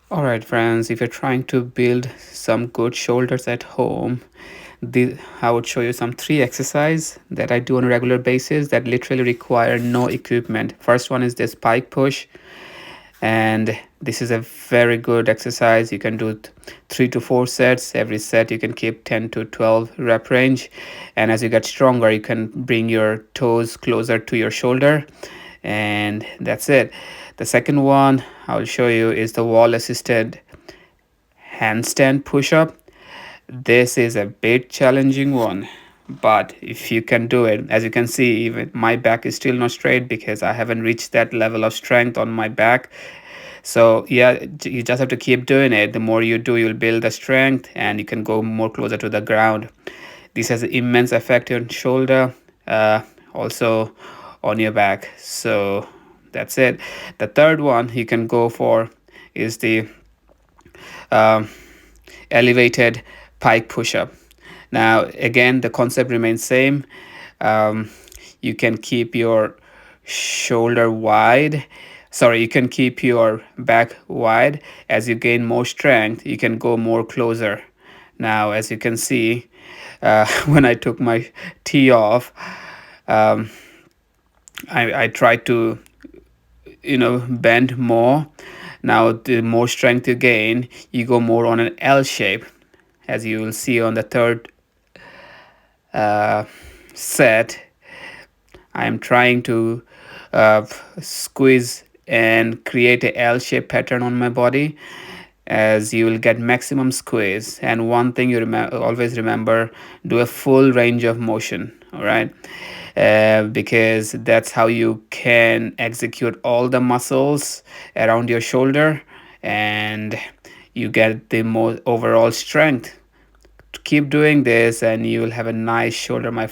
All right, friends, if you're trying to build some good shoulders at home, I would show you some three exercise that I do on a regular basis that literally require no equipment. First one is this pike push, and this is a very good exercise. You can do 3 to 4 sets. Every set you can keep 10 to 12 rep range, and as you get stronger, you can bring your toes closer to your shoulder, and that's it. The second one I'll show you is the wall assisted handstand push up. This is a bit challenging one, but if you can do it, as you can see, even my back is still not straight because I haven't reached that level of strength on my back. So yeah, you just have to keep doing it. The more you do, you'll build the strength and you can go more closer to the ground. This has an immense effect on shoulder, also on your back. So that's it. The third one you can go for is the um, elevated pike push up. Now again, the concept remains same. um, you can keep your shoulder wide, sorry, you can keep your back wide. As you gain more strength, you can go more closer. Now as you can see, when I took my tee off, um, I tried to bend more. Now the more strength you gain, you go more on an L shape, as you will see on the third uh, set. I am trying to uh, squeeze and create a L shape pattern on my body, as you will get maximum squeeze. And one thing you always remember, do a full range of motion. All right, because that's how you can execute all the muscles around your shoulder, and you get the more overall strength. Keep doing this and you will have a nice shoulder, my